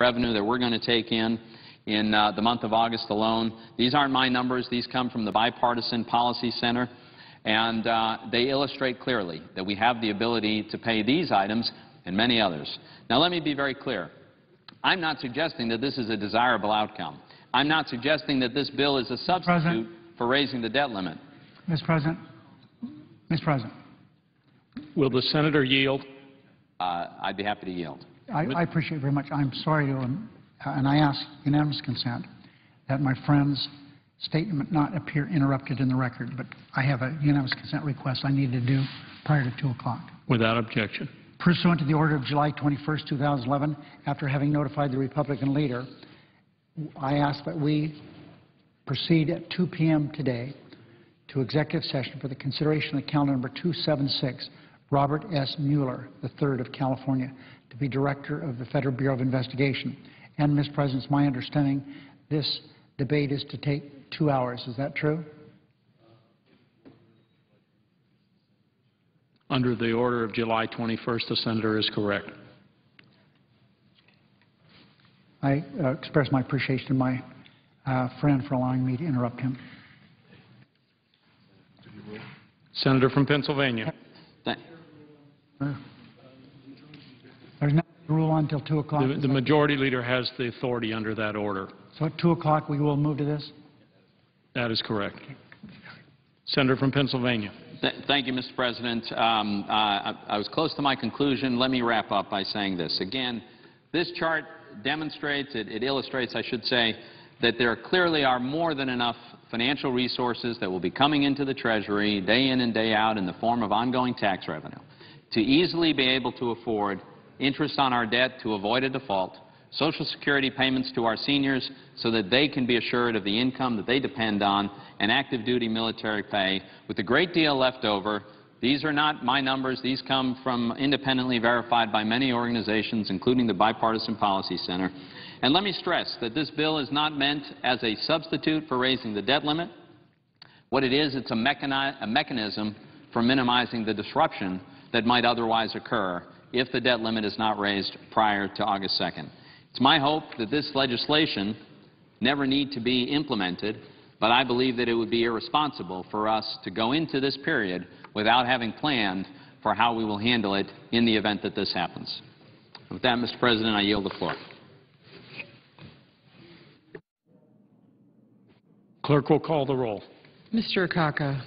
revenue that we're going to take in the month of August alone. These aren't my numbers. These come from the Bipartisan Policy Center, and they illustrate clearly that we have the ability to pay these items and many others. Now, let me be very clear. I'm not suggesting that this is a desirable outcome. I'm not suggesting that this bill is a substitute for raising the debt limit. Mr. President. Mr. President. Will the senator yield? I'd be happy to yield. I appreciate it very much. I'm sorry to, and I ask unanimous consent that my friend's statement not appear interrupted in the record, but I have a unanimous consent request I need to do prior to 2 o'clock. Without objection. Pursuant to the order of July 21st, 2011, after having notified the Republican leader, I ask that we proceed at 2 p.m. today to executive session for the consideration of calendar number 276, Robert S. Mueller, III of California, to be Director of the Federal Bureau of Investigation. And, Mr. President, it's my understanding this debate is to take 2 hours. Is that true? Under the order of July 21st, the senator is correct. I express my appreciation to my friend for allowing me to interrupt him. Senator from Pennsylvania. There's no rule on until 2 o'clock. The majority leader has the authority under that order. So at 2 o'clock we will move to this? That is correct. Senator from Pennsylvania. Thank you, Mr. President. I was close to my conclusion. Let me wrap up by saying this. Again, this chart demonstrates, it illustrates, I should say, that there clearly are more than enough financial resources that will be coming into the Treasury day in and day out in the form of ongoing tax revenue to easily be able to afford interest on our debt to avoid a default, Social Security payments to our seniors so that they can be assured of the income that they depend on, and active duty military pay with a great deal left over. These are not my numbers. These come from independently verified by many organizations, including the Bipartisan Policy Center. And let me stress that this bill is not meant as a substitute for raising the debt limit. What it is, it's a mechanism for minimizing the disruption that might otherwise occur if the debt limit is not raised prior to August 2nd. It's my hope that this legislation never need to be implemented, but I believe that it would be irresponsible for us to go into this period without having planned for how we will handle it in the event that this happens. With that, Mr. President, I yield the floor. Clerk will call the roll. Mr. Akaka.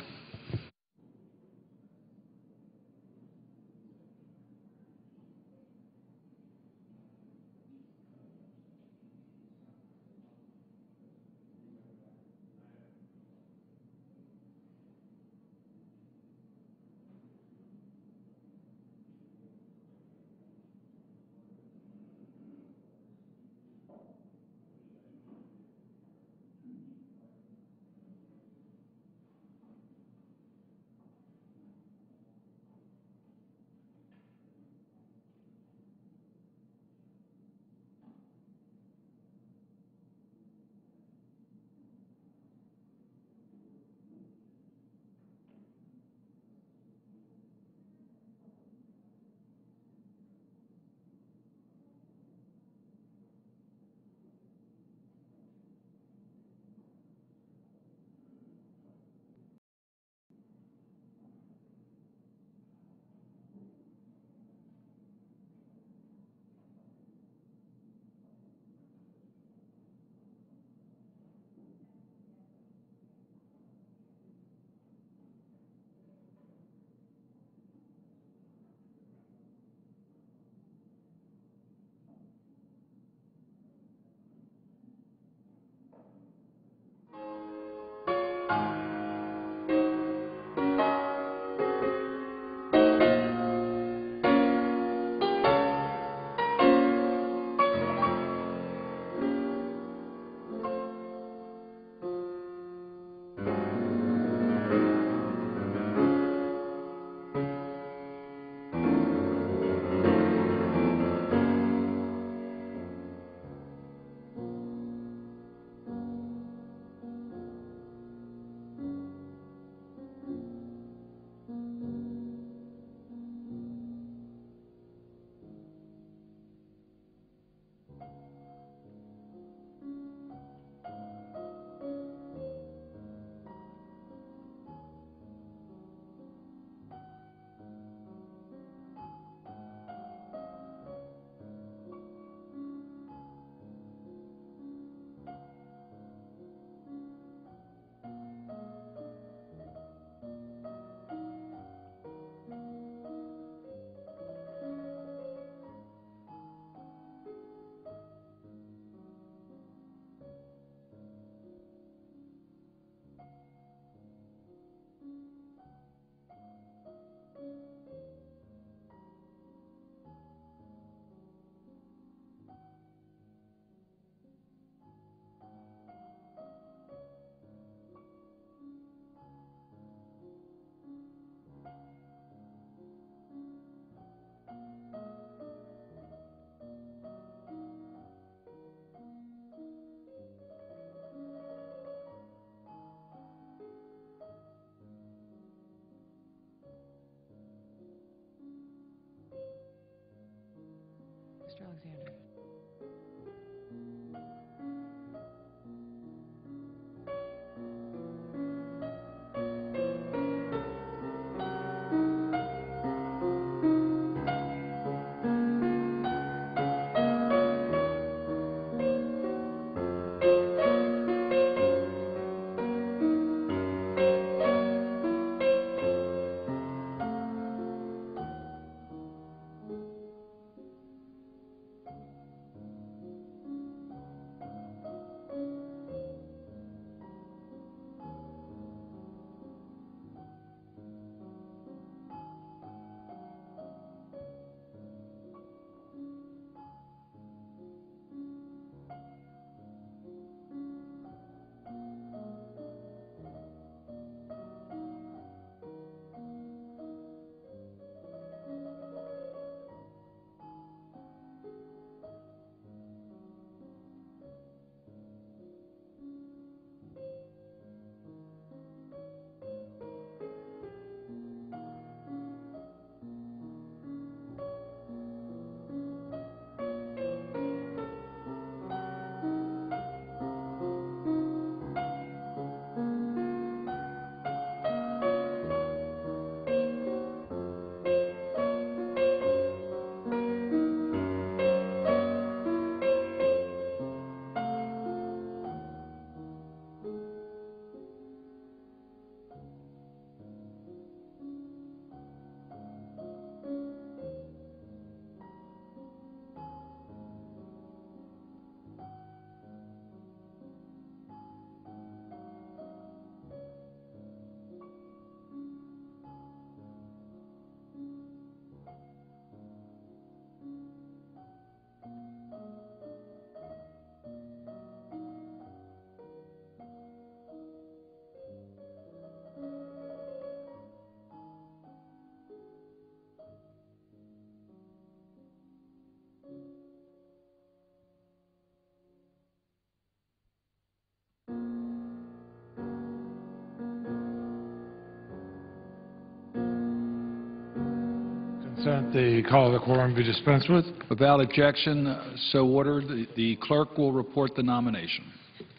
consent, the call of the quorum be dispensed with. Without objection, so ordered. The clerk will report the nomination.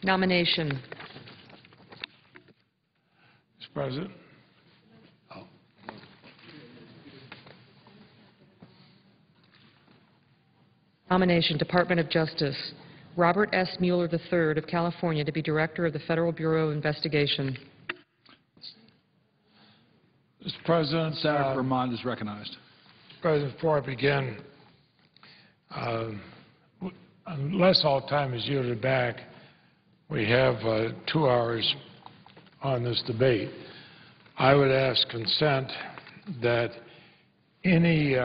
Nomination. Mr. President. Nomination, Department of Justice. Robert S. Mueller III of California to be Director of the Federal Bureau of Investigation. Mr. President, Senator Vermont is recognized. Mr. President, before I begin, unless all time is yielded back, we have 2 hours on this debate. I would ask consent that any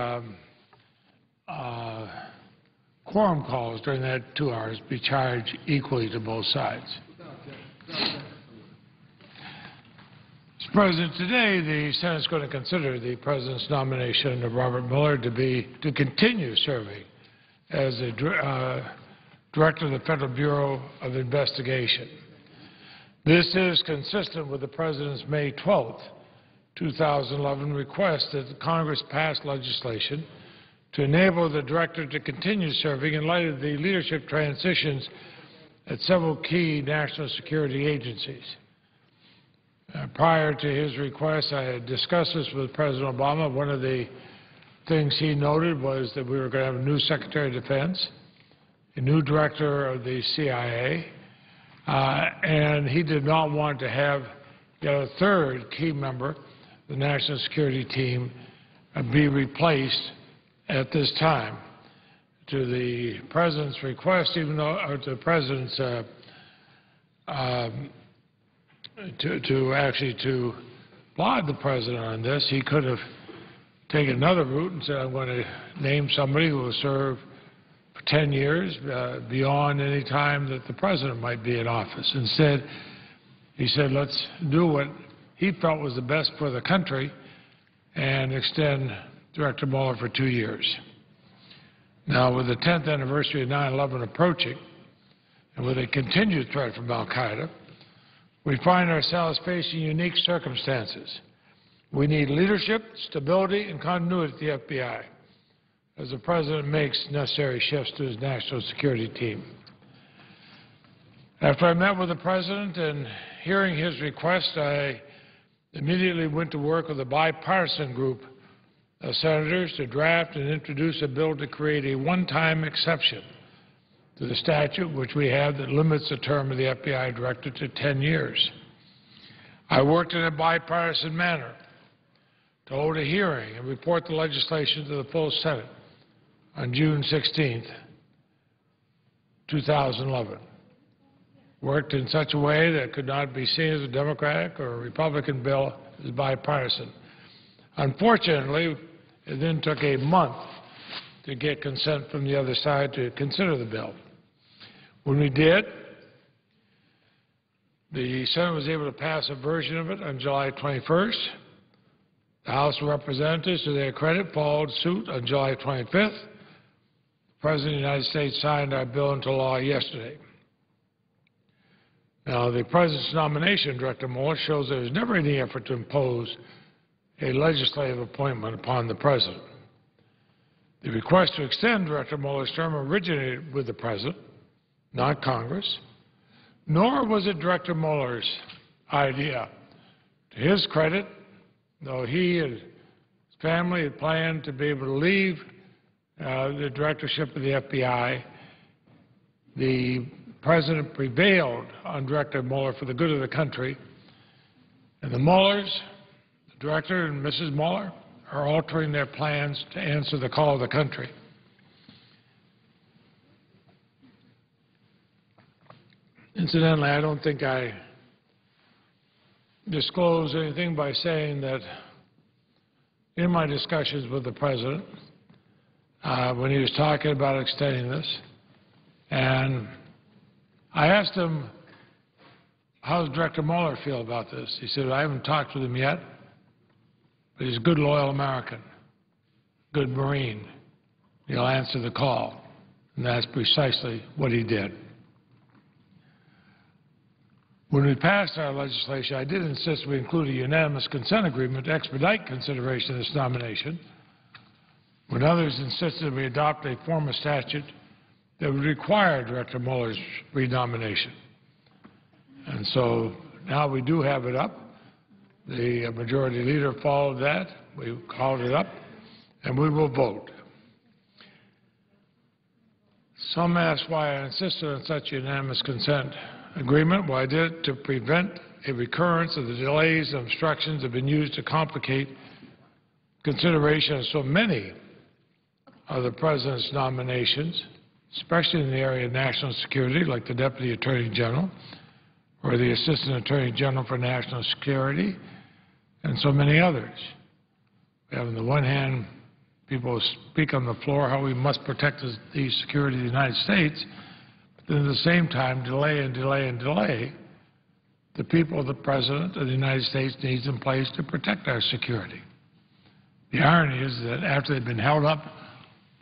quorum calls during that 2 hours be charged equally to both sides. Mr. President, today the Senate is going to consider the President's nomination of Robert Mueller to continue serving as a Director of the Federal Bureau of Investigation. This is consistent with the President's May 12, 2011 request that Congress pass legislation to enable the Director to continue serving in light of the leadership transitions at several key national security agencies. Prior to his request, I had discussed this with President Obama. One of the things he noted was that we were going to have a new Secretary of Defense, a new Director of the CIA, and he did not want to have yet a third key member of the national security team be replaced at this time. To the President's request, even though, or to the President's, to applaud the President on this, he could have taken another route and said, I'm going to name somebody who will serve for 10 years beyond any time that the President might be in office. Instead, he said, let's do what he felt was the best for the country and extend Director Mueller for 2 years. Now, with the 10th anniversary of 9/11 approaching, and with a continued threat from al-Qaeda, we find ourselves facing unique circumstances. We need leadership, stability, and continuity at the FBI as the President makes necessary shifts to his national security team. After I met with the President and hearing his request, I immediately went to work with a bipartisan group of senators to draft and introduce a bill to create a one-time exception to the statute which we have that limits the term of the FBI Director to 10 years. I worked in a bipartisan manner to hold a hearing and report the legislation to the full Senate on June 16, 2011. Worked in such a way that it could not be seen as a Democratic or a Republican bill, as bipartisan. Unfortunately, it then took a month to get consent from the other side to consider the bill. When we did, the Senate was able to pass a version of it on July 21st. The House of Representatives, to their credit, followed suit on July 25th. The President of the United States signed our bill into law yesterday. Now, the President's nomination of Director Mueller shows there was never any effort to impose a legislative appointment upon the President. The request to extend Director Mueller's term originated with the President, not Congress, nor was it Director Mueller's idea. To his credit, though he and his family had planned to be able to leave the directorship of the FBI, the President prevailed on Director Mueller for the good of the country, and the Muellers, the Director and Mrs. Mueller, are altering their plans to answer the call of the country. Incidentally, I don't think I disclosed anything by saying that in my discussions with the President, when he was talking about extending this, and I asked him, how does Director Mueller feel about this? He said, I haven't talked with him yet, but he's a good, loyal American, good Marine. He'll answer the call. And that's precisely what he did. When we passed our legislation, I did insist we include a unanimous consent agreement to expedite consideration of this nomination. when others insisted we adopt a form of statute that would require Director Mueller's renomination. And so now we do have it up. The Majority Leader followed that. We called it up, and we will vote. Some ask why I insisted on such unanimous consent agreement. Well, I did it to prevent a recurrence of the delays and obstructions that have been used to complicate consideration of so many of the President's nominations, especially in the area of national security, like the Deputy Attorney General or the Assistant Attorney General for National Security, and so many others. We have, on the one hand, people speak on the floor how we must protect the security of the United States, but then at the same time delay and delay and delay the people the President of the United States needs in place to protect our security. The irony is that after they've been held up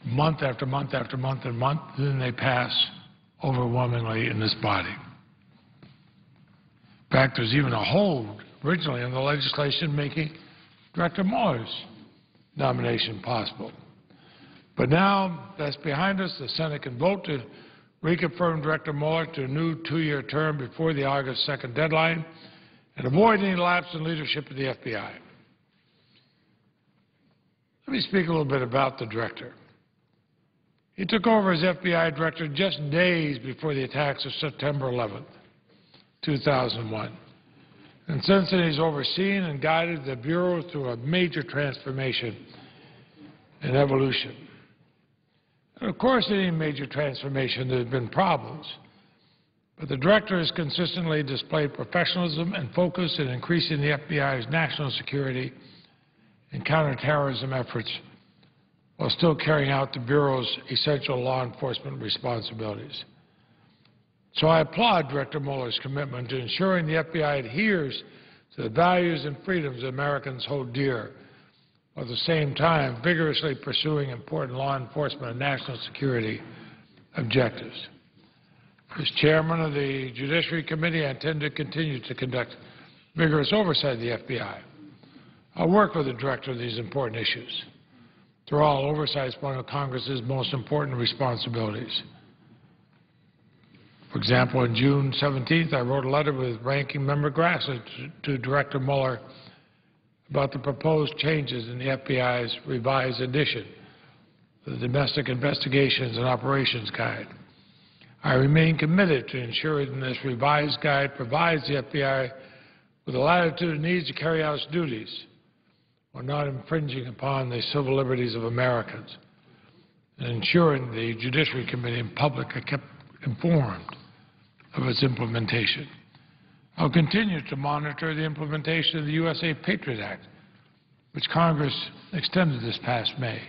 month after month after month and month, then they pass overwhelmingly in this body. In fact, there's even a hold originally in the legislation making Director Mueller's nomination possible. But now that's behind us. The Senate can vote to reconfirm Director Mueller to a new 2-year term before the August 2nd deadline and avoid any lapse in leadership of the FBI. Let me speak a little bit about the director. He took over as FBI director just days before the attacks of September 11th, 2001. And since then, he's overseen and guided the Bureau through a major transformation and evolution. And of course, in any major transformation, there have been problems. But the director has consistently displayed professionalism and focus in increasing the FBI's national security and counterterrorism efforts while still carrying out the Bureau's essential law enforcement responsibilities. So I applaud Director Mueller's commitment to ensuring the FBI adheres to the values and freedoms Americans hold dear, while at the same time vigorously pursuing important law enforcement and national security objectives. As chairman of the Judiciary Committee, I intend to continue to conduct vigorous oversight of the FBI. I'll work with the director on these important issues. Through all, oversight is one of Congress's most important responsibilities. For example, on June 17th, I wrote a letter with Ranking Member Grassley to Director Mueller about the proposed changes in the FBI's revised edition of the Domestic Investigations and Operations Guide. I remain committed to ensuring this revised guide provides the FBI with the latitude it needs to carry out its duties while not infringing upon the civil liberties of Americans, and ensuring the Judiciary Committee and public are kept informed of its implementation. I'll continue to monitor the implementation of the USA Patriot Act, which Congress extended this past May.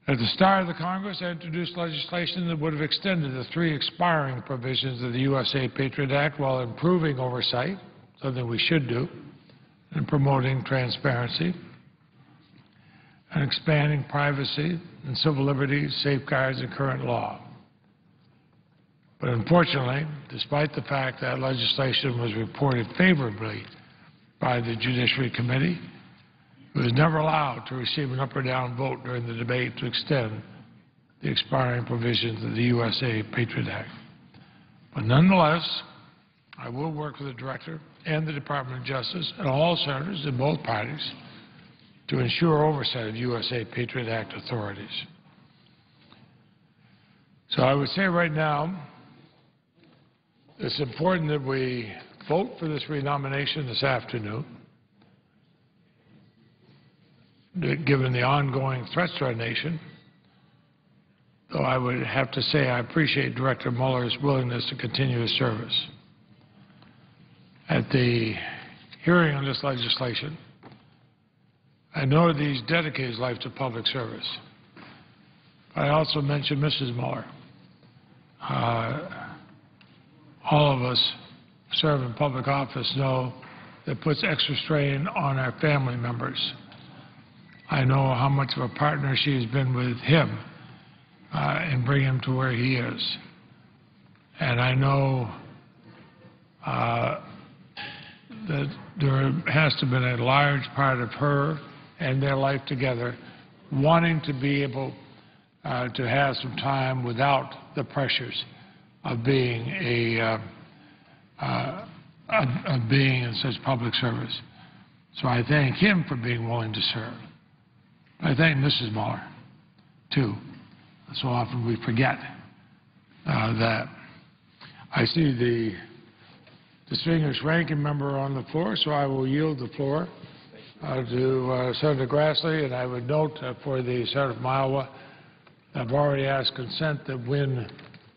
At the start of the Congress, I introduced legislation that would have extended the 3 expiring provisions of the USA Patriot Act while improving oversight, something we should do, and promoting transparency, and expanding privacy and civil liberties, safeguards, and current law. But unfortunately, despite the fact that legislation was reported favorably by the Judiciary Committee, it was never allowed to receive an up or down vote during the debate to extend the expiring provisions of the USA Patriot Act. But nonetheless, I will work with the Director and the Department of Justice and all senators in both parties to ensure oversight of USA Patriot Act authorities. So I would say right now, it's important that we vote for this renomination this afternoon, given the ongoing threats to our nation. Though I would have to say I appreciate Director Mueller's willingness to continue his service. At the hearing on this legislation, I know that he's dedicated his life to public service. But I also mentioned Mrs. Mueller. All of us who serve in public office know that puts extra strain on our family members. I know how much of a partner she has been with him in bringing him to where he is. And I know that there has to have been a large part of her and their life together wanting to be able to have some time without the pressures of being in such public service. So I thank him for being willing to serve. I thank Mrs. Mueller, too. So often we forget that. I see the distinguished ranking member on the floor, so I will yield the floor to Senator Grassley, and I would note for the Senator from Iowa, I've already asked consent that when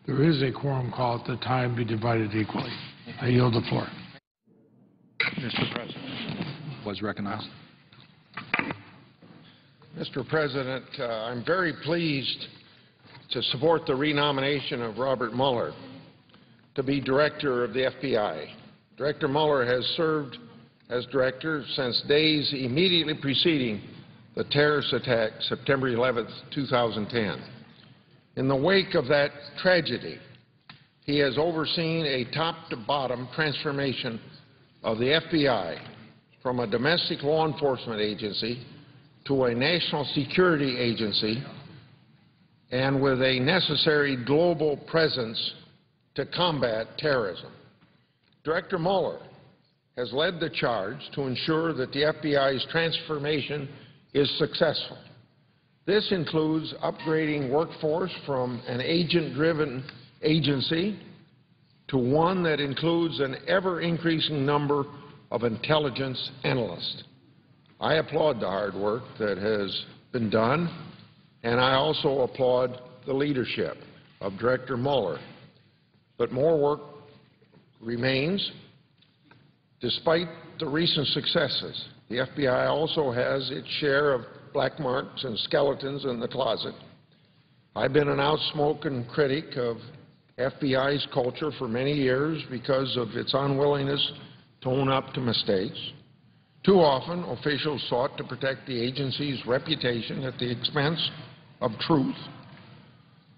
there is a quorum call, the time be divided equally. I yield the floor. Mr. President. Was recognized. Mr. President, I'm very pleased to support the renomination of Robert Mueller to be director of the FBI. Director Mueller has served as director since days immediately preceding the terrorist attack, September 11, 2010. In the wake of that tragedy, he has overseen a top-to-bottom transformation of the FBI from a domestic law enforcement agency to a national security agency, and with a necessary global presence to combat terrorism. Director Mueller has led the charge to ensure that the FBI's transformation is successful. This includes upgrading workforce from an agent-driven agency to one that includes an ever-increasing number of intelligence analysts. I applaud the hard work that has been done, and I also applaud the leadership of Director Mueller. But more work remains. Despite the recent successes, the FBI also has its share of black marks and skeletons in the closet. I've been an outspoken critic of FBI's culture for many years because of its unwillingness to own up to mistakes. Too often, officials sought to protect the agency's reputation at the expense of truth.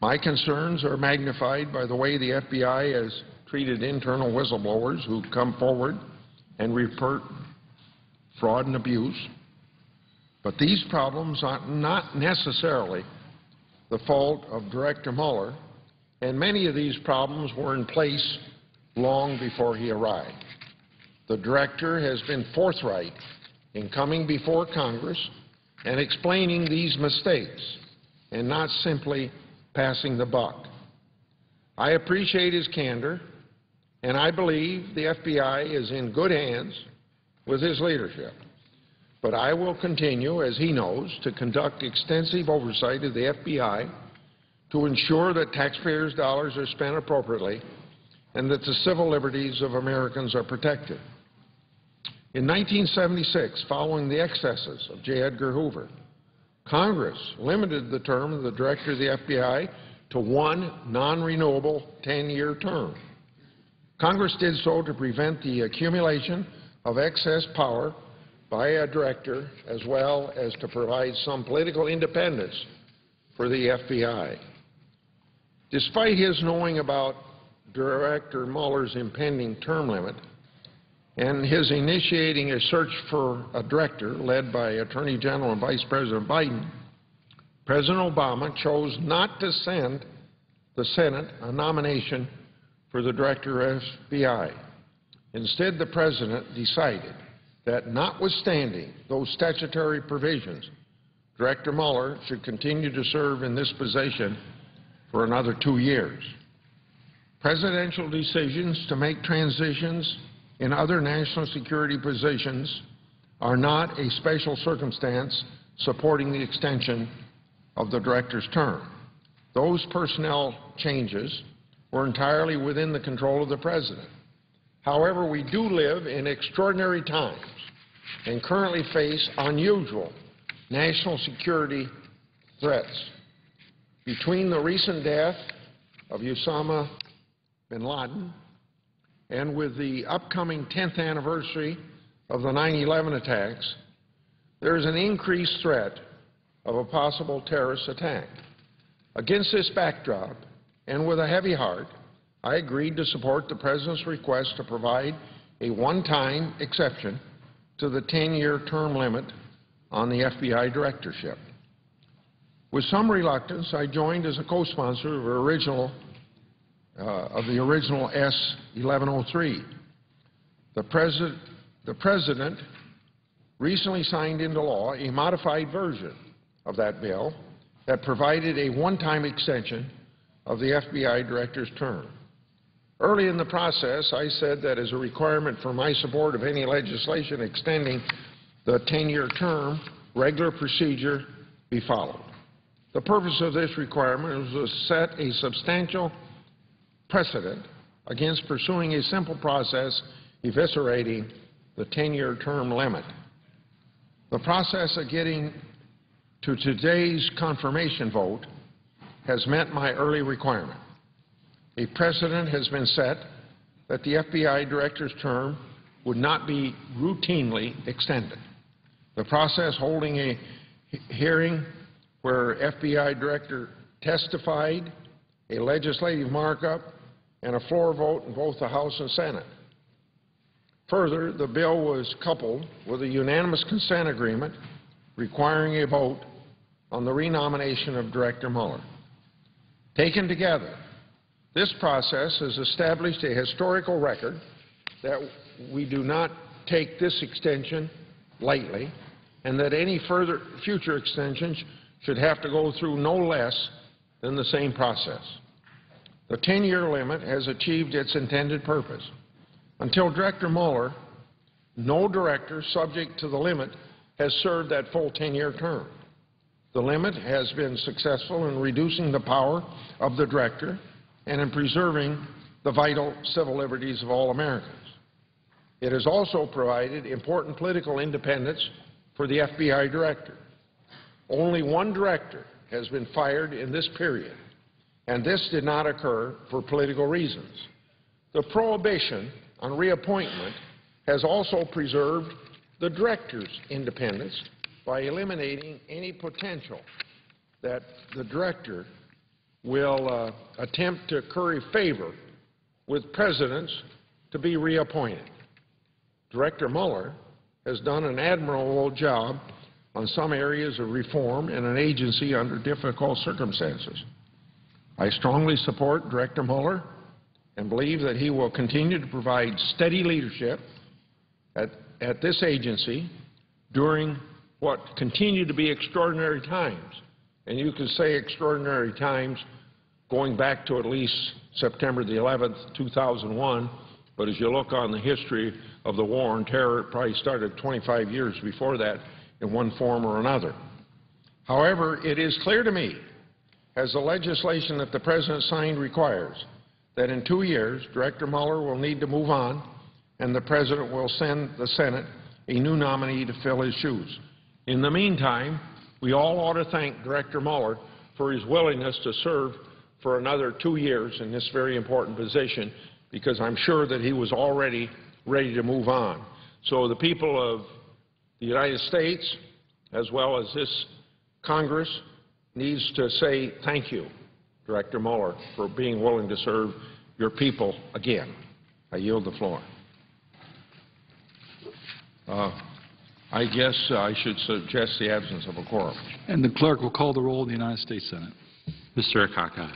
My concerns are magnified by the way the FBI has treated internal whistleblowers who come forward and report fraud and abuse. But these problems are not necessarily the fault of Director Mueller, and many of these problems were in place long before he arrived. The Director has been forthright in coming before Congress and explaining these mistakes and not simply passing the buck. I appreciate his candor, and I believe the FBI is in good hands with his leadership. But I will continue, as he knows, to conduct extensive oversight of the FBI to ensure that taxpayers' dollars are spent appropriately and that the civil liberties of Americans are protected. In 1976, following the excesses of J. Edgar Hoover, Congress limited the term of the director of the FBI to one non-renewable 10-year term. Congress did so to prevent the accumulation of excess power by a director, as well as to provide some political independence for the FBI. Despite his knowing about Director Mueller's impending term limit and his initiating a search for a director led by Attorney General and Vice President Biden, President Obama chose not to send the Senate a nomination for the director of FBI. Instead, the President decided that notwithstanding those statutory provisions, Director Mueller should continue to serve in this position for another 2 years. Presidential decisions to make transitions in other national security positions are not a special circumstance supporting the extension of the director's term. Those personnel changes were entirely within the control of the President. However, we do live in extraordinary times and currently face unusual national security threats. Between the recent death of Osama bin Laden and with the upcoming 10th anniversary of the 9/11 attacks, there is an increased threat of a possible terrorist attack. Against this backdrop, and with a heavy heart, I agreed to support the President's request to provide a one-time exception to the 10-year term limit on the FBI directorship. With some reluctance, I joined as a co-sponsor of the original S. 1103. The President recently signed into law a modified version of that bill that provided a one-time extension of the FBI Director's term. Early in the process, I said that as a requirement for my support of any legislation extending the 10-year term, regular procedure be followed. The purpose of this requirement was to set a substantial precedent against pursuing a simple process eviscerating the 10-year term limit. The process of getting to today's confirmation vote has met my early requirement. A precedent has been set that the FBI Director's term would not be routinely extended. The process holding a hearing where FBI Director testified, a legislative markup, and a floor vote in both the House and Senate. Further, the bill was coupled with a unanimous consent agreement requiring a vote on the renomination of Director Mueller. Taken together, this process has established a historical record that we do not take this extension lightly, and that any future extensions should have to go through no less than the same process. The 10-year limit has achieved its intended purpose. Until Director Mueller, no director subject to the limit has served that full 10-year term. The limit has been successful in reducing the power of the director and in preserving the vital civil liberties of all Americans. It has also provided important political independence for the FBI Director. Only one director has been fired in this period, and this did not occur for political reasons. The prohibition on reappointment has also preserved the director's independence by eliminating any potential that the director will attempt to curry favor with presidents to be reappointed. Director Mueller has done an admirable job on some areas of reform in an agency under difficult circumstances. I strongly support Director Mueller and believe that he will continue to provide steady leadership at this agency during what continue to be extraordinary times. And you can say extraordinary times going back to at least September the 11th, 2001, but as you look on the history of the war on terror, it probably started 25 years before that in one form or another. However, it is clear to me, as the legislation that the President signed requires, that in 2 years, Director Mueller will need to move on, and the President will send the Senate a new nominee to fill his shoes. In the meantime, we all ought to thank Director Mueller for his willingness to serve for another 2 years in this very important position, because I'm sure that he was already ready to move on. So the people of the United States, as well as this Congress, needs to say thank you, Director Mueller, for being willing to serve your people again. I yield the floor. I guess I should suggest the absence of a quorum. And the clerk will call the roll in the United States Senate. Mr. Akaka.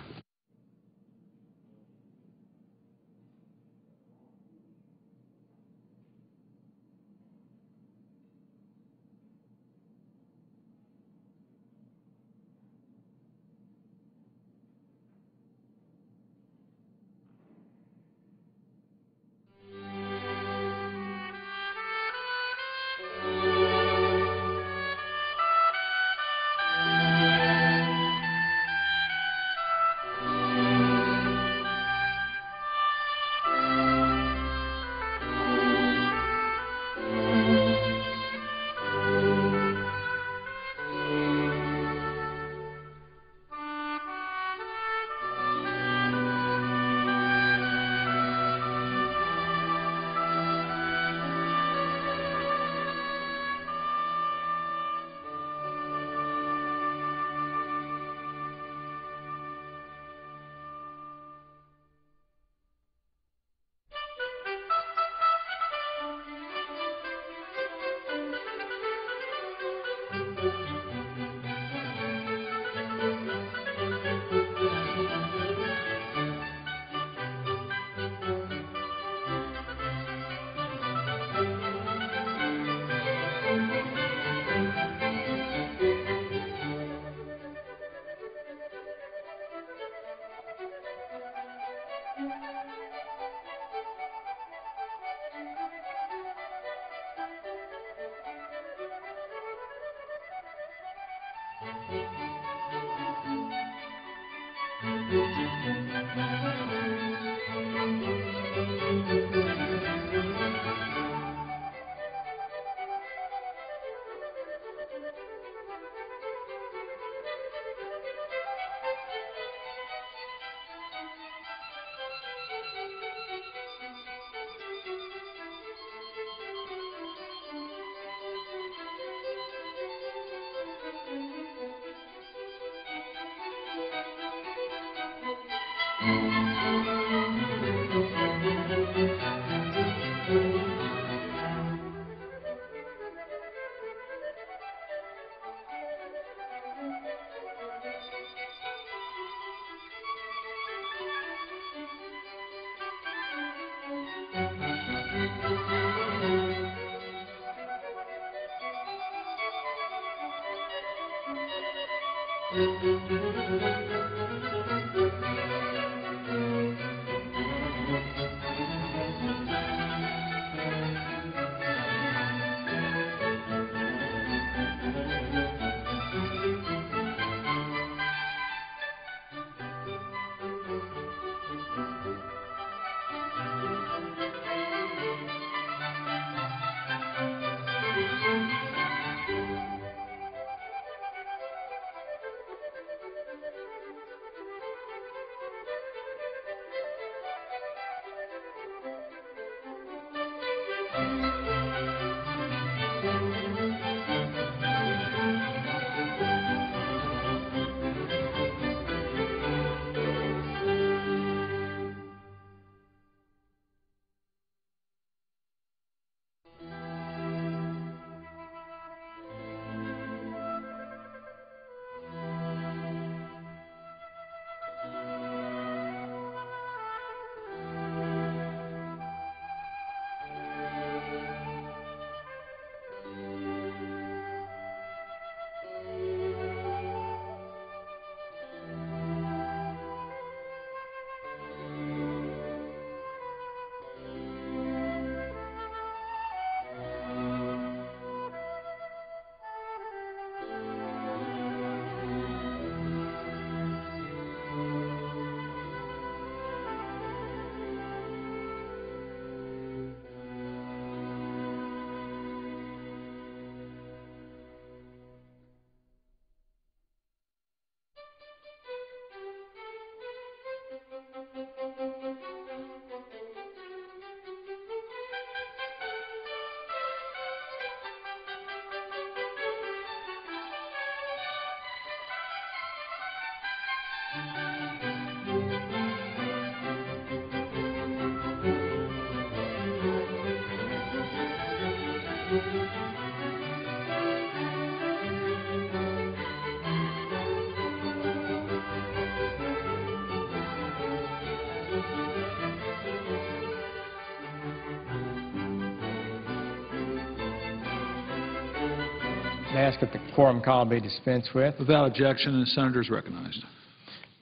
I ask that the quorum call be dispensed with. Without objection, the senator is recognized.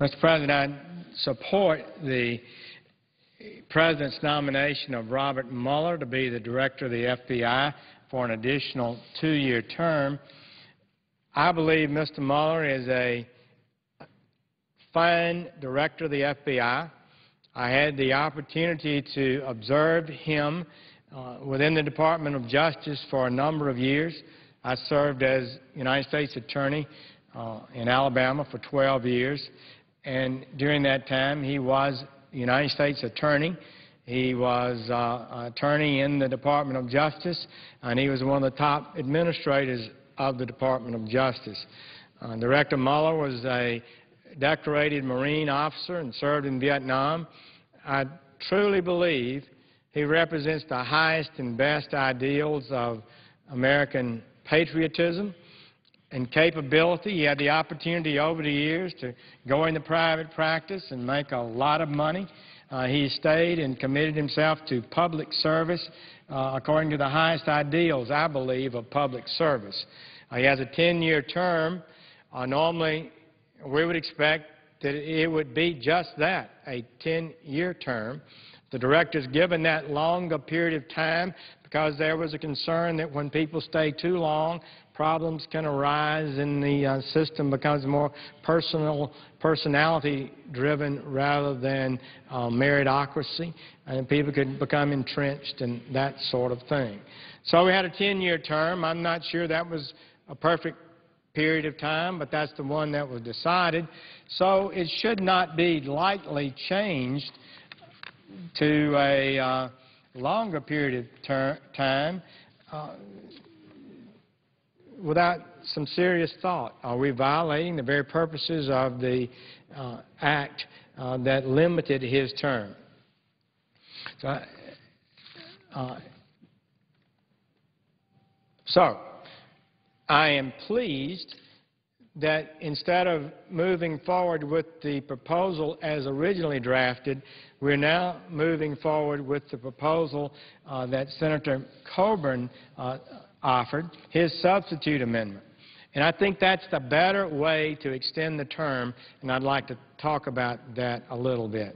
Mr. President, I support the President's nomination of Robert Mueller to be the Director of the FBI for an additional 2-year term. I believe Mr. Mueller is a fine Director of the FBI. I had the opportunity to observe him within the Department of Justice for a number of years. I served as United States Attorney in Alabama for 12 years, and during that time he was United States Attorney. He was attorney in the Department of Justice, and he was one of the top administrators of the Department of Justice. Director Mueller was a decorated Marine officer and served in Vietnam. I truly believe he represents the highest and best ideals of American patriotism and capability. He had the opportunity over the years to go into private practice and make a lot of money. He stayed and committed himself to public service according to the highest ideals, I believe, of public service. He has a 10-year term. Normally, we would expect that it would be just that, a 10-year term. The director's given that longer period of time because there was a concern that when people stay too long, problems can arise and the system becomes more personality-driven rather than meritocracy, and people could become entrenched and that sort of thing. So we had a 10-year term. I'm not sure that was a perfect period of time, but that's the one that was decided. So it should not be likely changed to a longer period of time without some serious thought. Are we violating the very purposes of the act that limited his term? So I am pleased that instead of moving forward with the proposal as originally drafted, we're now moving forward with the proposal that Senator Coburn offered, his substitute amendment. And I think that's the better way to extend the term, and I'd like to talk about that a little bit.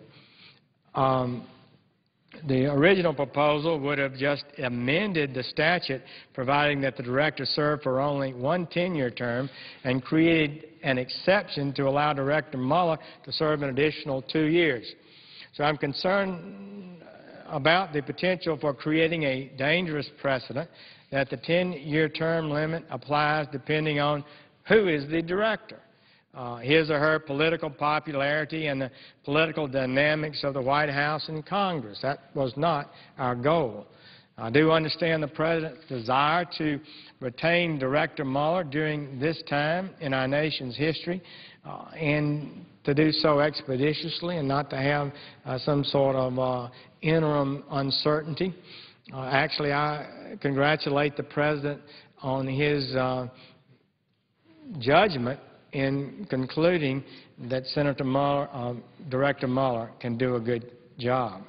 The original proposal would have just amended the statute, providing that the director serve for only one 10-year term, and created an exception to allow Director Mueller to serve an additional 2 years. So I'm concerned about the potential for creating a dangerous precedent that the 10-year term limit applies depending on who is the director. His or her political popularity and the political dynamics of the White House and Congress. That was not our goal. I do understand the President's desire to retain Director Mueller during this time in our nation's history and to do so expeditiously and not to have some sort of interim uncertainty. Actually, I congratulate the President on his judgment in concluding that Senator Mueller, Director Mueller can do a good job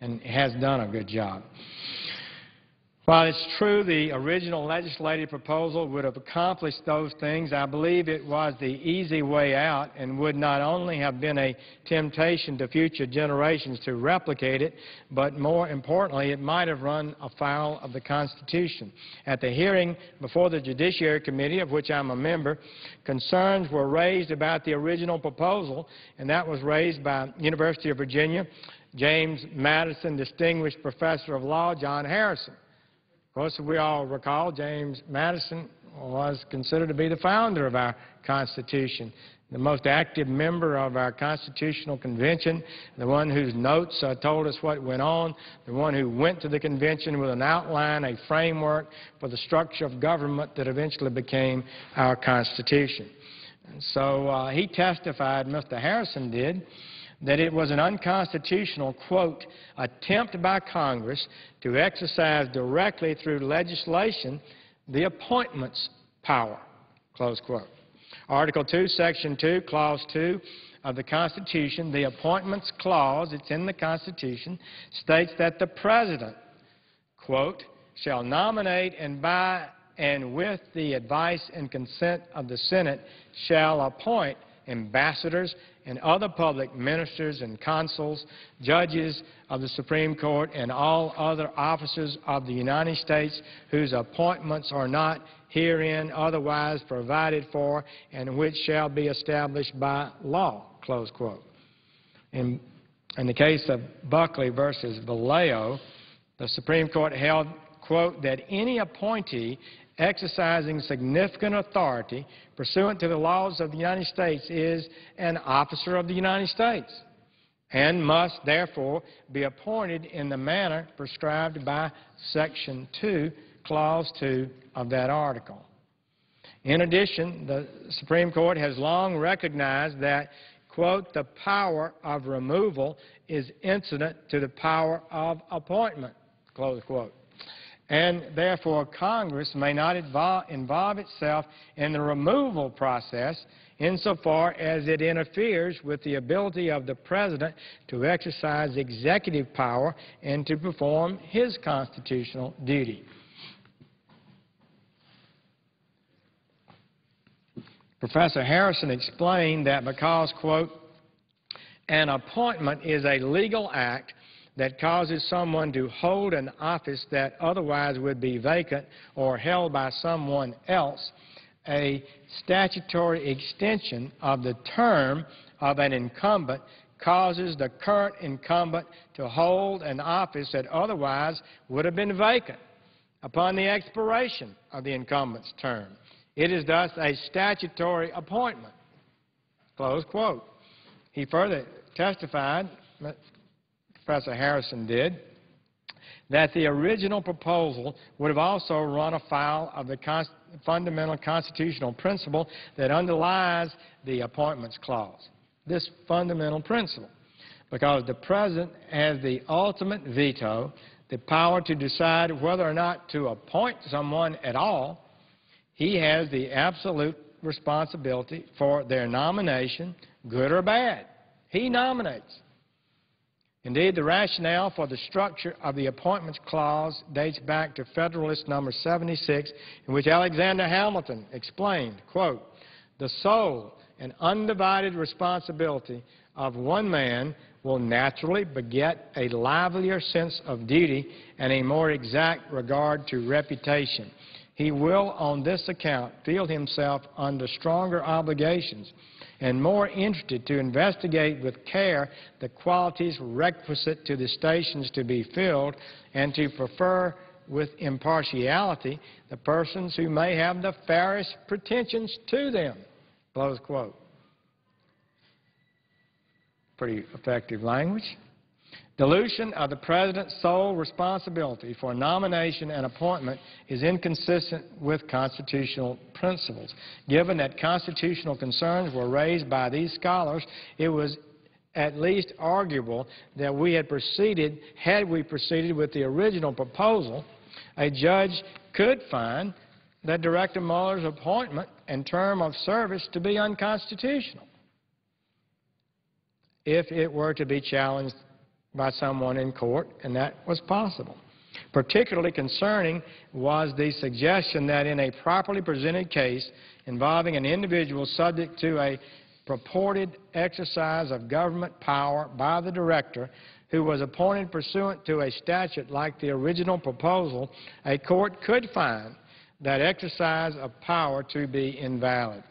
and has done a good job. While it's true the original legislative proposal would have accomplished those things, I believe it was the easy way out and would not only have been a temptation to future generations to replicate it, but more importantly, it might have run afoul of the Constitution. At the hearing before the Judiciary Committee, of which I'm a member, concerns were raised about the original proposal, and that was raised by University of Virginia, James Madison Distinguished Professor of Law, John Harrison. Of course, we all recall James Madison was considered to be the founder of our Constitution, the most active member of our Constitutional Convention, the one whose notes told us what went on, the one who went to the convention with an outline, a framework for the structure of government that eventually became our Constitution. And so he testified, Mr. Harrison did, that it was an unconstitutional, quote, attempt by Congress to exercise directly through legislation the appointments power, close quote. Article 2, Section 2, Clause 2 of the Constitution, the Appointments Clause, it's in the Constitution, states that the President, quote, shall nominate and by and with the advice and consent of the Senate shall appoint ambassadors and other public ministers and consuls, judges of the Supreme Court, and all other officers of the United States whose appointments are not herein otherwise provided for and which shall be established by law, close quote. In the case of Buckley versus Vallejo, the Supreme Court held, quote, that any appointee exercising significant authority pursuant to the laws of the United States is an officer of the United States and must, therefore, be appointed in the manner prescribed by Section 2, Clause 2 of that article. In addition, the Supreme Court has long recognized that, quote, the power of removal is incident to the power of appointment, close quote. And therefore, Congress may not involve itself in the removal process insofar as it interferes with the ability of the President to exercise executive power and to perform his constitutional duty. Professor Harrison explained that because, quote, an appointment is a legal act that causes someone to hold an office that otherwise would be vacant or held by someone else, a statutory extension of the term of an incumbent causes the current incumbent to hold an office that otherwise would have been vacant upon the expiration of the incumbent's term. It is thus a statutory appointment, close quote. He further testified, Professor Harrison did, that the original proposal would have also run afoul of the fundamental constitutional principle that underlies the Appointments Clause, this fundamental principle, because the President has the ultimate veto, the power to decide whether or not to appoint someone at all. He has the absolute responsibility for their nomination, good or bad. He nominates. Indeed, the rationale for the structure of the Appointments Clause dates back to Federalist Number 76, in which Alexander Hamilton explained, quote, "The sole and undivided responsibility of one man will naturally beget a livelier sense of duty and a more exact regard to reputation. He will, on this account, feel himself under stronger obligations and more interested to investigate with care the qualities requisite to the stations to be filled and to prefer with impartiality the persons who may have the fairest pretensions to them." Close quote. Pretty effective language. Dilution of the President's sole responsibility for nomination and appointment is inconsistent with constitutional principles. Given that constitutional concerns were raised by these scholars, it was at least arguable that had we proceeded with the original proposal, a judge could find that Director Mueller's appointment and term of service to be unconstitutional if it were to be challenged by someone in court, and that was possible. Particularly concerning was the suggestion that in a properly presented case involving an individual subject to a purported exercise of government power by the director who was appointed pursuant to a statute like the original proposal, a court could find that exercise of power to be invalid,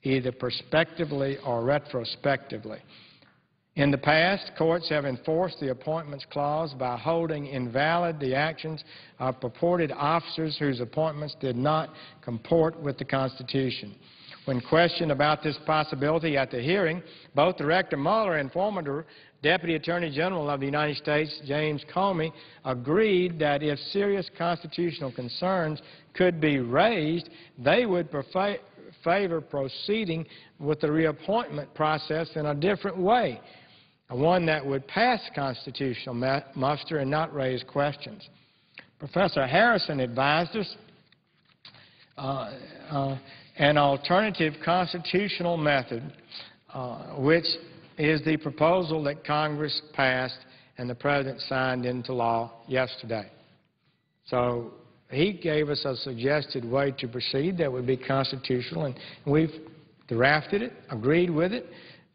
either prospectively or retrospectively. In the past, courts have enforced the Appointments Clause by holding invalid the actions of purported officers whose appointments did not comport with the Constitution. When questioned about this possibility at the hearing, both Director Mueller and former Deputy Attorney General of the United States, James Comey, agreed that if serious constitutional concerns could be raised, they would favor proceeding with the reappointment process in a different way, one that would pass constitutional muster and not raise questions. Professor Harrison advised us an alternative constitutional method, which is the proposal that Congress passed and the President signed into law yesterday. So he gave us a suggested way to proceed that would be constitutional, and we've drafted it, agreed with it,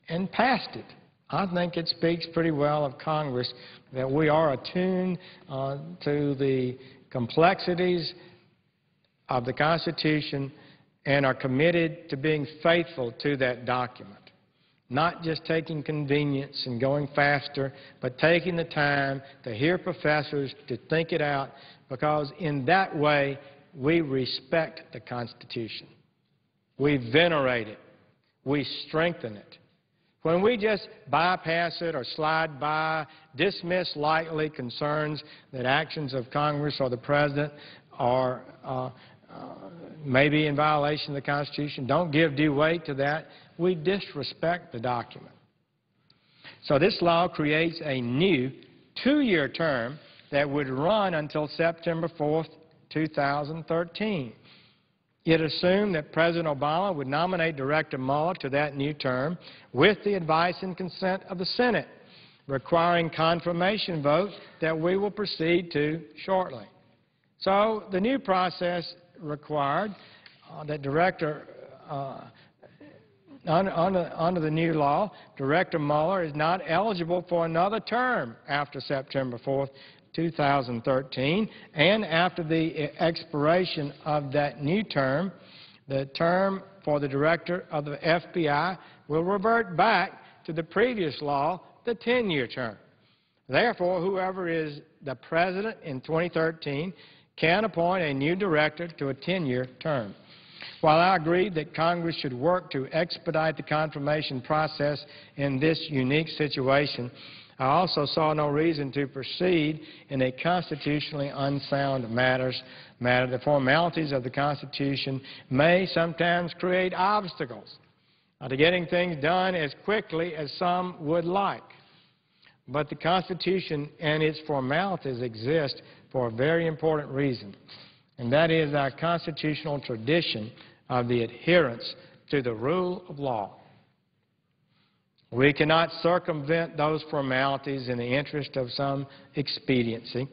and passed it. I think it speaks pretty well of Congress that we are attuned to the complexities of the Constitution and are committed to being faithful to that document. Not just taking convenience and going faster, but taking the time to hear professors, to think it out, because in that way we respect the Constitution. We venerate it. We strengthen it. When we just bypass it or slide by, dismiss lightly concerns that actions of Congress or the President are maybe in violation of the Constitution, don't give due weight to that, we disrespect the document. So this law creates a new two-year term that would run until September 4th, 2013. It assumed that President Obama would nominate Director Mueller to that new term with the advice and consent of the Senate, requiring confirmation vote that we will proceed to shortly. So the new process required that under the new law, Director Mueller is not eligible for another term after September 4th, 2013, and after the expiration of that new term, the term for the Director of the FBI will revert back to the previous law, the 10-year term. Therefore, whoever is the President in 2013 can appoint a new Director to a 10-year term. While I agree that Congress should work to expedite the confirmation process in this unique situation, I also saw no reason to proceed in a constitutionally unsound matter. The formalities of the Constitution may sometimes create obstacles to getting things done as quickly as some would like. But the Constitution and its formalities exist for a very important reason, and that is our constitutional tradition of the adherence to the rule of law. We cannot circumvent those formalities in the interest of some expediency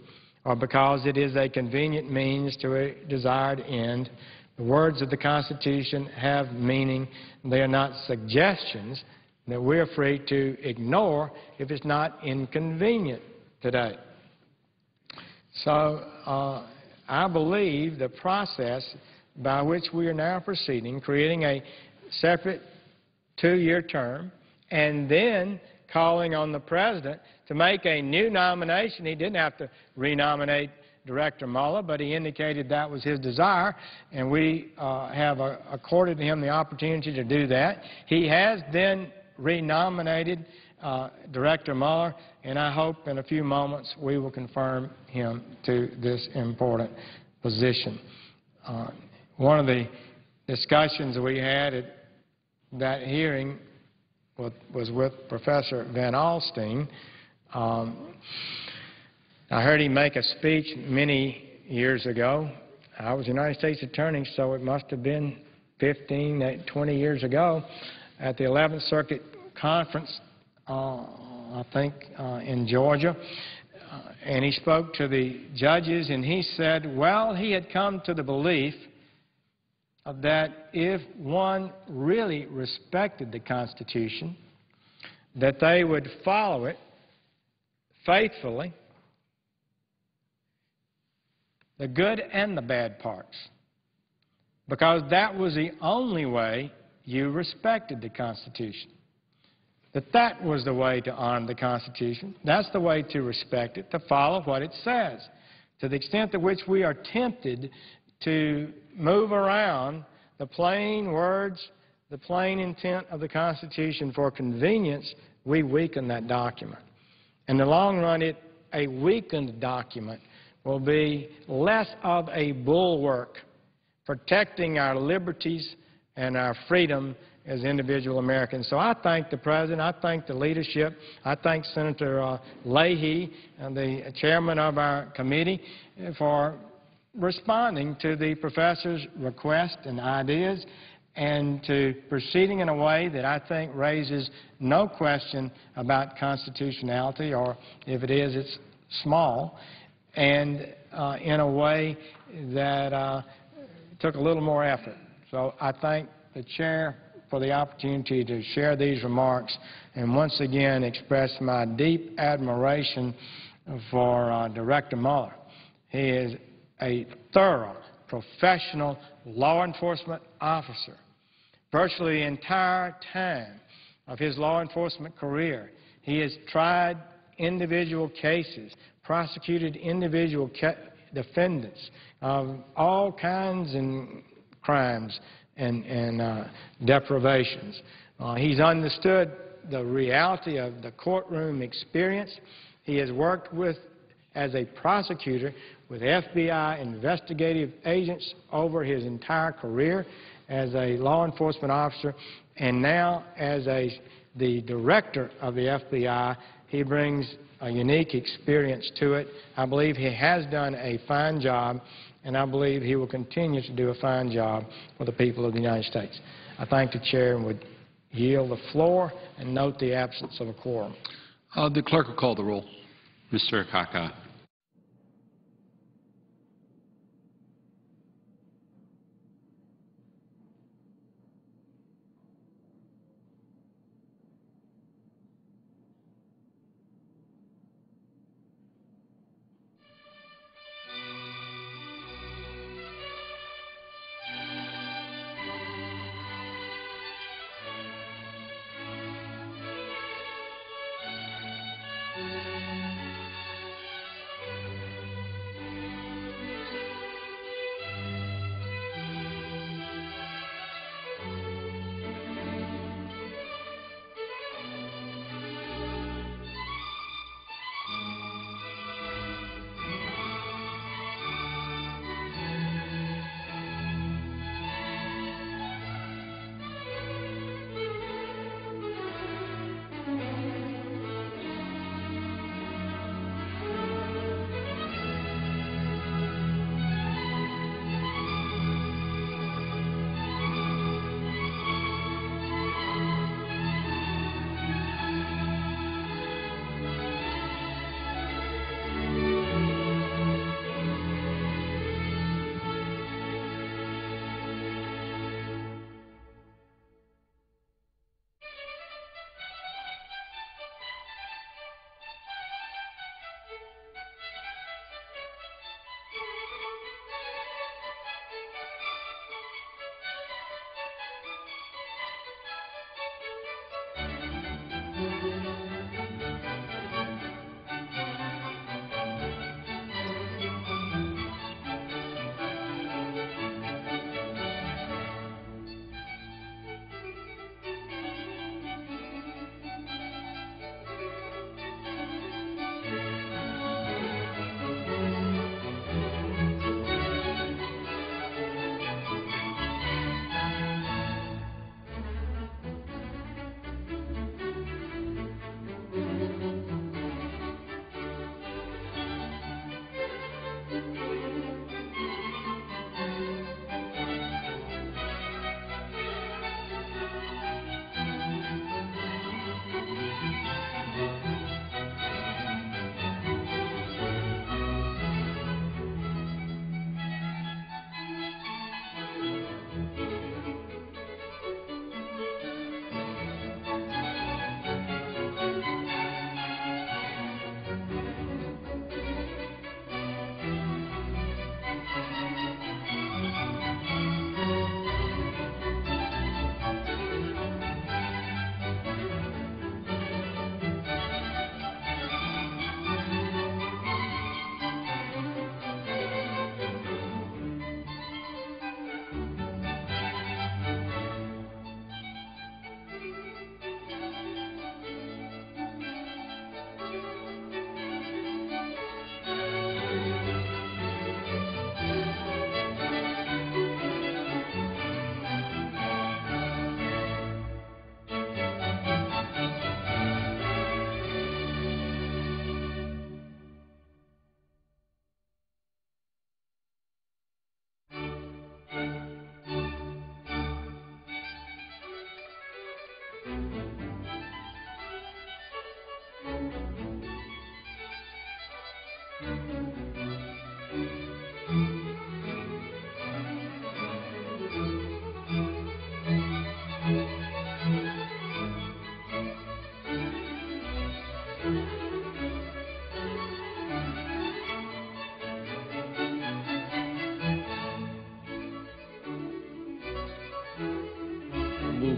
or because it is a convenient means to a desired end. The words of the Constitution have meaning. They are not suggestions that we are free to ignore if it's not inconvenient today. So I believe the process by which we are now proceeding, creating a separate two-year term, and then calling on the President to make a new nomination. He didn't have to renominate Director Mueller, but he indicated that was his desire, and we have accorded him the opportunity to do that. He has then renominated Director Mueller, and I hope in a few moments we will confirm him to this important position. One of the discussions we had at that hearing was with Professor Van Alstyne. I heard him make a speech many years ago. I was United States Attorney, so it must have been 15, 20 years ago at the 11th Circuit Conference, I think, in Georgia. And he spoke to the judges, and he said, well, he had come to the belief that if one really respected the Constitution, that they would follow it faithfully, the good and the bad parts, because that was the only way you respected the Constitution. That was the way to honor the Constitution. That's the way to respect it, to follow what it says. To the extent to which we are tempted to move around the plain words, the plain intent of the Constitution for convenience, we weaken that document. In the long run, a weakened document will be less of a bulwark protecting our liberties and our freedom as individual Americans. So I thank the President, I thank the leadership, I thank Senator Leahy, and the chairman of our committee, for responding to the professor's request and ideas and to proceeding in a way that I think raises no question about constitutionality, or if it is, it's small, and in a way that took a little more effort. So I thank the chair for the opportunity to share these remarks and once again express my deep admiration for Director Mueller. He is a thorough, professional law enforcement officer. Virtually the entire time of his law enforcement career, he has tried individual cases, prosecuted individual defendants of all kinds of crimes and deprivations. He's understood the reality of the courtroom experience. He has worked as a prosecutor with FBI investigative agents over his entire career as a law enforcement officer, and now as the director of the FBI, he brings a unique experience to it. I believe he has done a fine job, and I believe he will continue to do a fine job for the people of the United States. I thank the chair and would yield the floor and note the absence of a quorum. The clerk will call the roll. Mr. Akaka.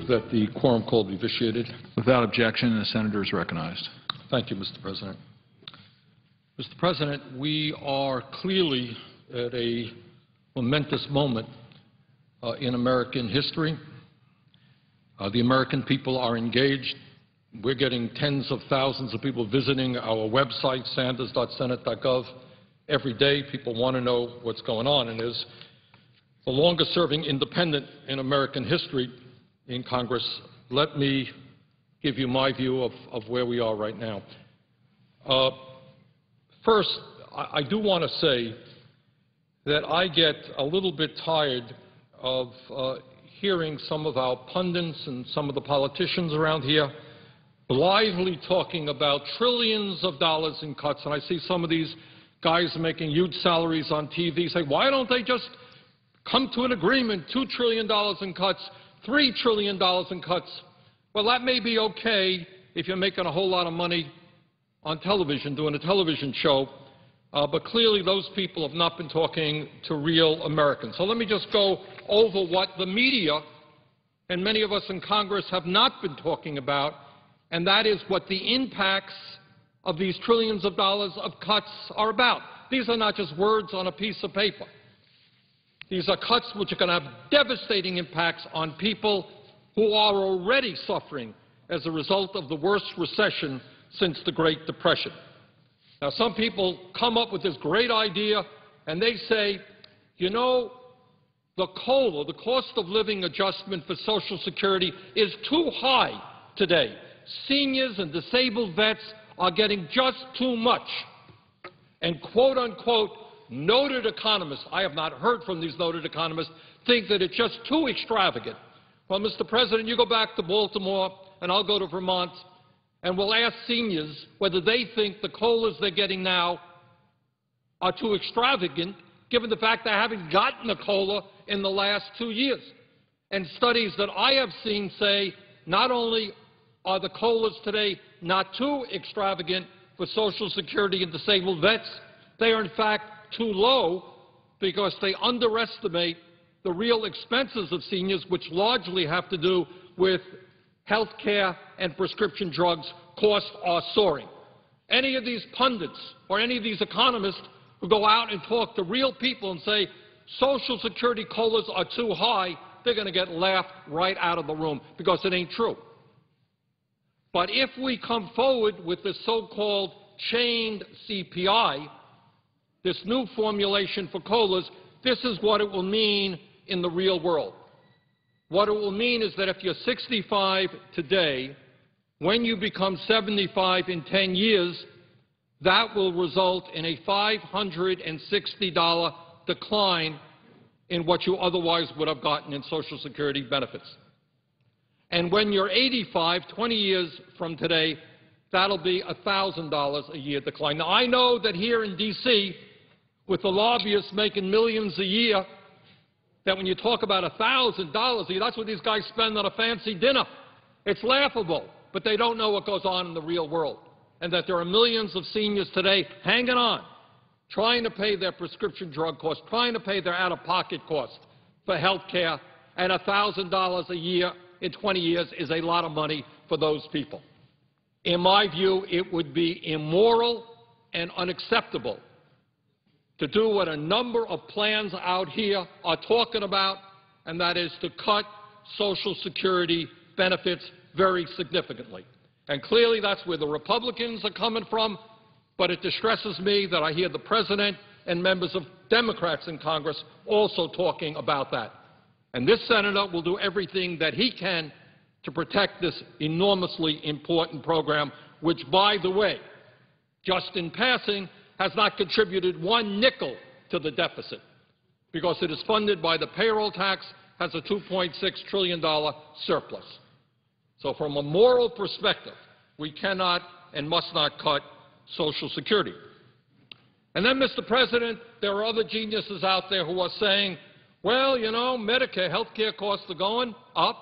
move that the quorum call be vitiated. Without objection, the senator is recognized. Thank you, Mr. President. Mr. President, we are clearly at a momentous moment in American history. The American people are engaged. We're getting tens of thousands of people visiting our website, sanders.senate.gov, every day. People want to know what's going on. And as the longest-serving independent in American history in Congress, let me give you my view of where we are right now. First, I do want to say that I get a little bit tired of hearing some of our pundits and some of the politicians around here blithely talking about trillions of dollars in cuts. And I see some of these guys making huge salaries on TV say, why don't they just come to an agreement, $2 trillion in cuts, $3 trillion in cuts? Well, that may be okay if you're making a whole lot of money on television, doing a television show, but clearly those people have not been talking to real Americans. So let me just go over what the media and many of us in Congress have not been talking about, and that is what the impacts of these trillions of dollars of cuts are about. These are not just words on a piece of paper. These are cuts which are going to have devastating impacts on people who are already suffering as a result of the worst recession since the Great Depression. Now, some people come up with this great idea, and they say, you know, the COLA, the cost of living adjustment for Social Security, is too high today. Seniors and disabled vets are getting just too much. And quote-unquote noted economists, I have not heard from these noted economists, think that it's just too extravagant. Well, Mr. President, you go back to Baltimore, and I'll go to Vermont, and we'll ask seniors whether they think the COLAs they're getting now are too extravagant, given the fact they haven't gotten a COLA in the last 2 years. And studies that I have seen say not only are the COLAs today not too extravagant for Social Security and disabled vets, they are in fact too low because they underestimate the real expenses of seniors, which largely have to do with health care and prescription drugs. Costs are soaring. Any of these pundits or any of these economists who go out and talk to real people and say Social Security COLAs are too high, they're going to get laughed right out of the room because it ain't true. But if we come forward with this so-called chained CPI, this new formulation for COLAs, this is what it will mean in the real world. What it will mean is that if you're 65 today, when you become 75 in 10 years, that will result in a $560 decline in what you otherwise would have gotten in Social Security benefits. And when you're 85, 20 years from today, that'll be $1,000 a year decline. Now, I know that here in D.C., with the lobbyists making millions a year, that when you talk about $1,000 a year, that's what these guys spend on a fancy dinner. It's laughable, but they don't know what goes on in the real world, and that there are millions of seniors today hanging on, trying to pay their prescription drug costs, trying to pay their out-of-pocket costs for health care, and $1,000 a year in 20 years is a lot of money for those people. In my view, it would be immoral and unacceptable to do what a number of plans out here are talking about, and that is to cut Social Security benefits very significantly. And clearly that's where the Republicans are coming from, but it distresses me that I hear the President and members of Democrats in Congress also talking about that. And this senator will do everything that he can to protect this enormously important program, which, by the way, just in passing, has not contributed one nickel to the deficit because it is funded by the payroll tax, has a $2.6 trillion surplus. So from a moral perspective, we cannot and must not cut Social Security. And then, Mr. President, there are other geniuses out there who are saying, well, you know, Medicare, health care costs are going up,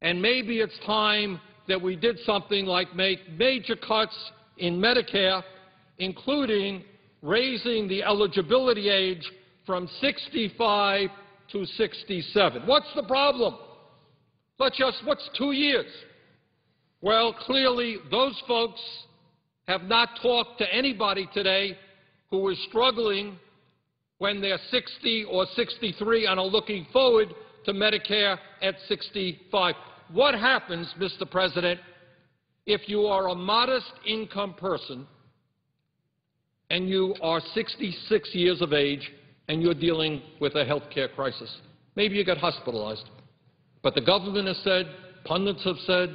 and maybe it's time that we did something like make major cuts in Medicare, including raising the eligibility age from 65 to 67. What's the problem? What's 2 years? Well, clearly those folks have not talked to anybody today who is struggling when they're 60 or 63 and are looking forward to Medicare at 65. What happens, Mr. President, if you are a modest income person and you are 66 years of age and you're dealing with a health care crisis? Maybe you get hospitalized. But the government has said, pundits have said,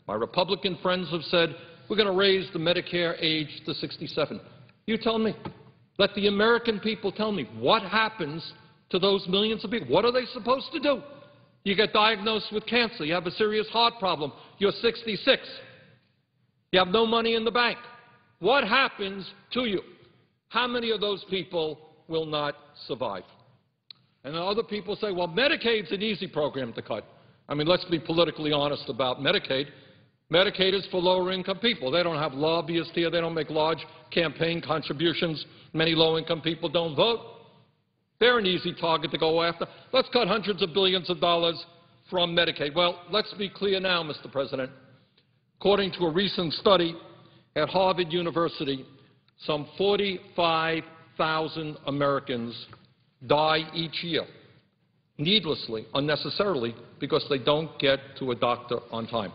my Republican friends have said, we're going to raise the Medicare age to 67. You tell me. Let the American people tell me what happens to those millions of people. What are they supposed to do? You get diagnosed with cancer. You have a serious heart problem. You're 66. You have no money in the bank. What happens to you? How many of those people will not survive? And then other people say, well, Medicaid's an easy program to cut. I mean, let's be politically honest about Medicaid. Medicaid is for lower-income people. They don't have lobbyists here. They don't make large campaign contributions. Many low-income people don't vote. They're an easy target to go after. Let's cut hundreds of billions of dollars from Medicaid. Well, let's be clear now, Mr. President. According to a recent study at Harvard University, some 45,000 Americans die each year, needlessly, unnecessarily, because they don't get to a doctor on time.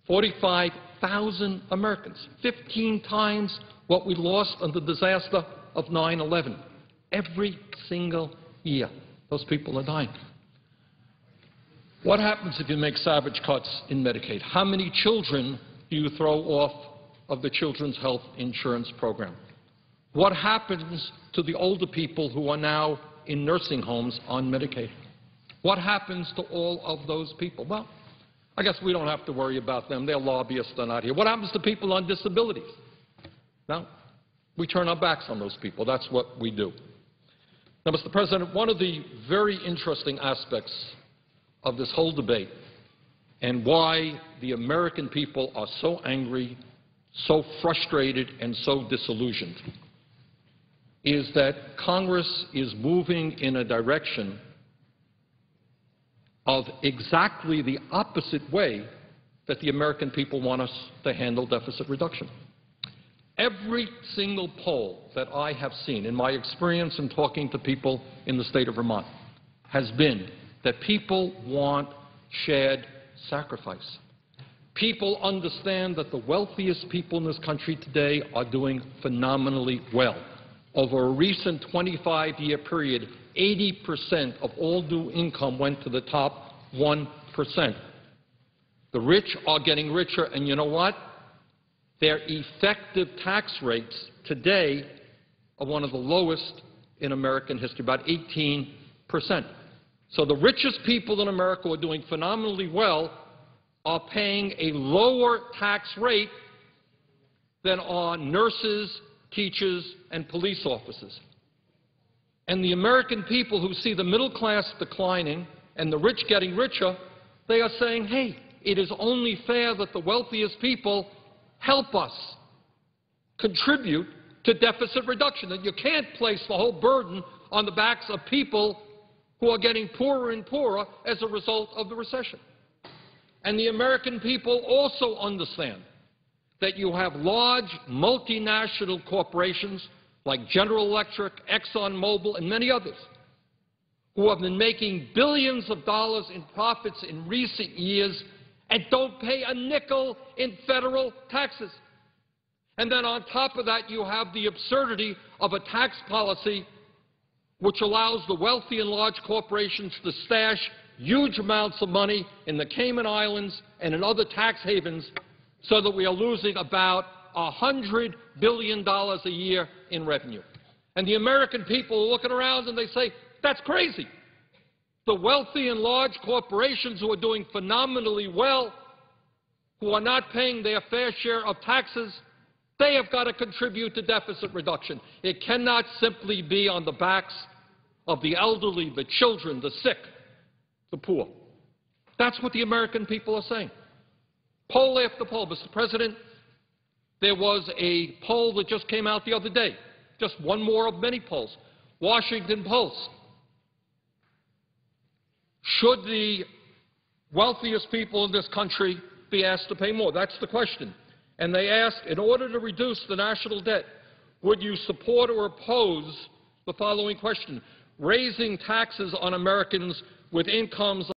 45,000 Americans, 15 times what we lost on the disaster of 9/11. Every single year, those people are dying. What happens if you make savage cuts in Medicaid? How many children do you throw off of the Children's Health Insurance Program? What happens to the older people who are now in nursing homes on Medicaid? What happens to all of those people? Well, I guess we don't have to worry about them. They're lobbyists. They're not here. What happens to people on disabilities? Now, we turn our backs on those people. That's what we do. Now, Mr. President, one of the very interesting aspects of this whole debate and why the American people are so angry, so frustrated, and so disillusioned is that Congress is moving in a direction of exactly the opposite way that the American people want us to handle deficit reduction. Every single poll that I have seen in my experience in talking to people in the state of Vermont has been that people want shared sacrifice. People understand that the wealthiest people in this country today are doing phenomenally well. Over a recent 25-year period, 80% of all new income went to the top 1%. The rich are getting richer, and you know what? Their effective tax rates today are one of the lowest in American history, about 18%. So the richest people in America who are doing phenomenally well are paying a lower tax rate than are nurses, teachers, and police officers. And the American people who see the middle class declining and the rich getting richer, they are saying, hey, it is only fair that the wealthiest people help us contribute to deficit reduction, that you can't place the whole burden on the backs of people who are getting poorer and poorer as a result of the recession. And the American people also understand that you have large multinational corporations like General Electric, ExxonMobil, and many others who have been making billions of dollars in profits in recent years and don't pay a nickel in federal taxes. And then on top of that, you have the absurdity of a tax policy which allows the wealthy and large corporations to stash huge amounts of money in the Cayman Islands and in other tax havens so that we are losing about $100 billion a year in revenue. And the American people are looking around and they say, that's crazy. The wealthy and large corporations who are doing phenomenally well, who are not paying their fair share of taxes, they have got to contribute to deficit reduction. It cannot simply be on the backs of the elderly, the children, the sick, the poor. That's what the American people are saying. Poll after poll. Mr. President, there was a poll that just came out the other day, just one more of many polls. Washington Post. Should the wealthiest people in this country be asked to pay more? That's the question. And they ask, in order to reduce the national debt, would you support or oppose the following question: raising taxes on Americans with incomes